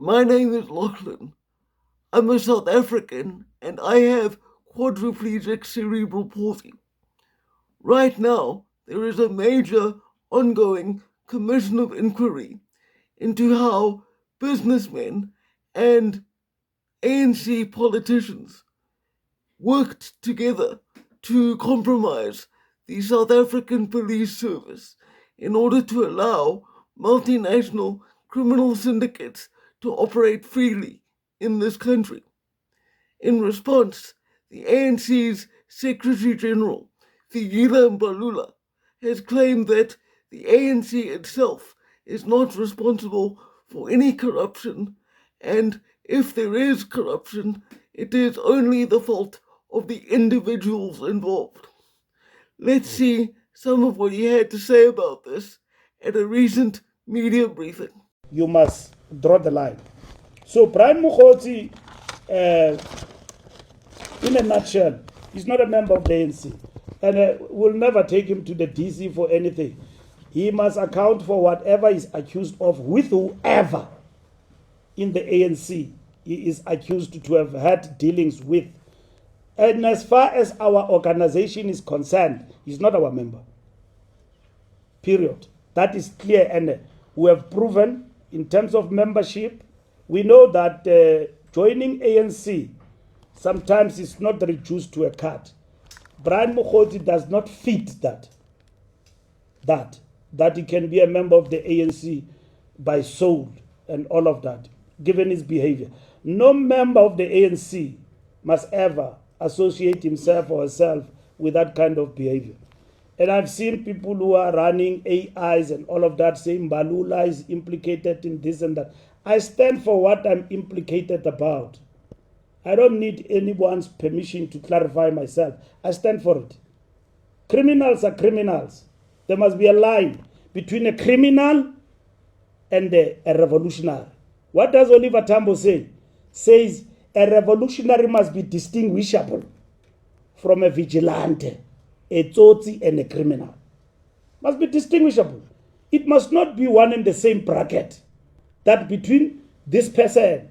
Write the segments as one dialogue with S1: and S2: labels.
S1: My name is Lachlan. I'm a South African and I have quadriplegic cerebral palsy. Right now, there is a major ongoing commission of inquiry into how businessmen and ANC politicians worked together to compromise the South African police service in order to allow multinational criminal syndicates to operate freely in this country. In response, the ANC's Secretary General, Figila Mbalula, has claimed that the ANC itself is not responsible for any corruption, and if there is corruption, it is only the fault of the individuals involved. Let's see some of what he had to say about this at a recent media briefing.
S2: You must draw the line. So Brian Mukhozi, in a nutshell, is not a member of the ANC, and we'll never take him to the DC for anything. He must account for whatever he's accused of with whoever in the ANC he is accused to have had dealings with. And as far as our organization is concerned, he's not our member. Period. That is clear, and we have proven in terms of membership. We know that joining ANC sometimes is not reduced to a card. Brian Mukhozi does not fit that he can be a member of the ANC by soul and all of that, given his behavior. No member of the ANC must ever associate himself or herself with that kind of behavior. And I've seen people who are running AIs and all of that saying Balula is implicated in this and that. I stand for what I'm implicated about. I don't need anyone's permission to clarify myself. I stand for it. Criminals are criminals. There must be a line between a criminal and a revolutionary. What does Oliver Tambo say? Says a revolutionary must be distinguishable from a vigilante, a tsotsi, and a criminal. Must be distinguishable. It must not be one in the same bracket. That between this person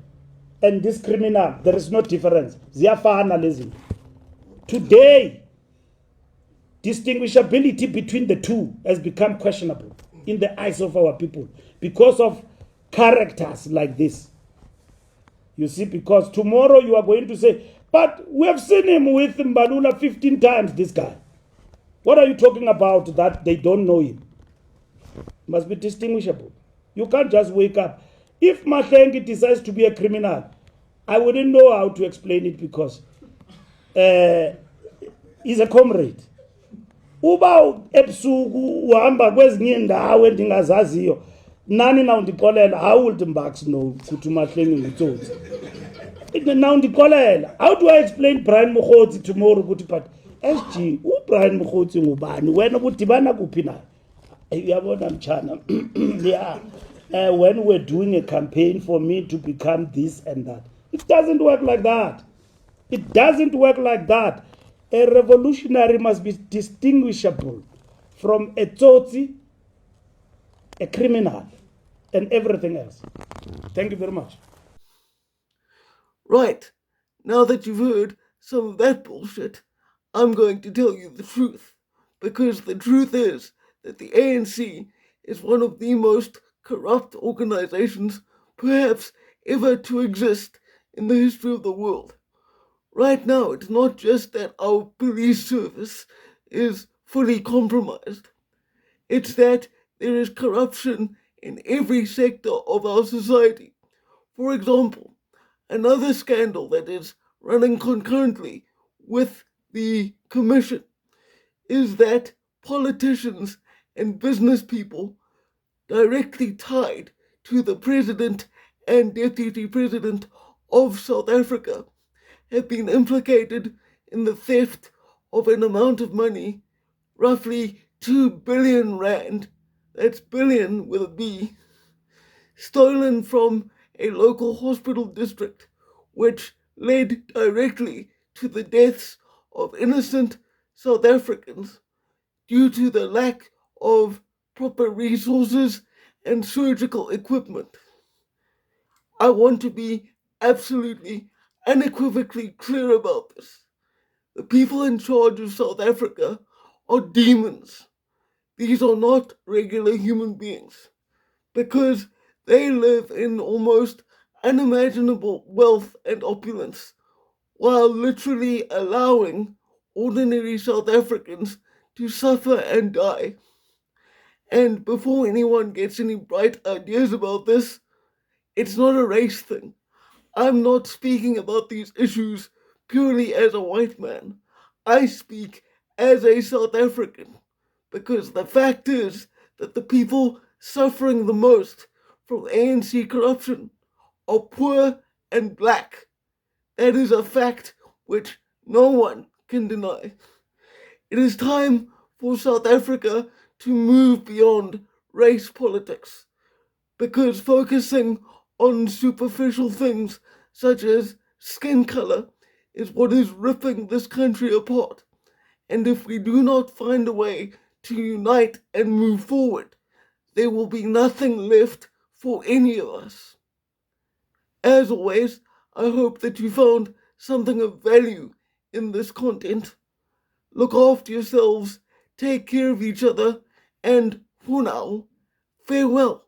S2: and this criminal, there is no difference. Ziyafana lezi. Today, distinguishability between the two has become questionable in the eyes of our people because of characters like this. You see, because tomorrow you are going to say, but we have seen him with Mbalula 15 times, this guy. What are you talking about that they don't know him? Must be distinguishable. You can't just wake up. If Mahlengi decides to be a criminal, I wouldn't know how to explain it because he's a comrade. Uba ebusuku uhamba kwezinye indawo endingazaziyo nani na undixolela how would Mbax know ukuthi Mahlengi ngutsotsi? Now ndikolela. How do I explain Brian Mukhozi tomorrow ukuthi but SG Brian Mukhozi ngubani wena kudibana kuphi naye? Uyabona mchana. Yeah. When we're doing a campaign for me to become this and that. It doesn't work like that. It doesn't work like that. A revolutionary must be distinguishable from a tsotsi, a criminal, and everything else. Thank you very much.
S1: Right, now that you've heard some of that bullshit, I'm going to tell you the truth. Because the truth is that the ANC is one of the most corrupt organizations perhaps ever to exist in the history of the world. Right now, it's not just that our police service is fully compromised. It's that there is corruption in every sector of our society. For example, another scandal that is running concurrently with the commission is that politicians and business people directly tied to the president and deputy president of South Africa have been implicated in the theft of an amount of money, roughly 2 billion rand, that's billion with a B, stolen from a local hospital district, which led directly to the deaths of innocent South Africans due to the lack of proper resources and surgical equipment. I want to be absolutely, unequivocally clear about this. The people in charge of South Africa are demons. These are not regular human beings because they live in almost unimaginable wealth and opulence while literally allowing ordinary South Africans to suffer and die. And before anyone gets any bright ideas about this, it's not a race thing. I'm not speaking about these issues purely as a white man. I speak as a South African because the fact is that the people suffering the most from ANC corruption are poor and black. That is a fact which no one can deny. It is time for South Africa to move beyond race politics because focusing on superficial things such as skin color is what is ripping this country apart. And if we do not find a way to unite and move forward, there will be nothing left for any of us. As always, I hope that you found something of value in this content. Look after yourselves, take care of each other, and for now, farewell.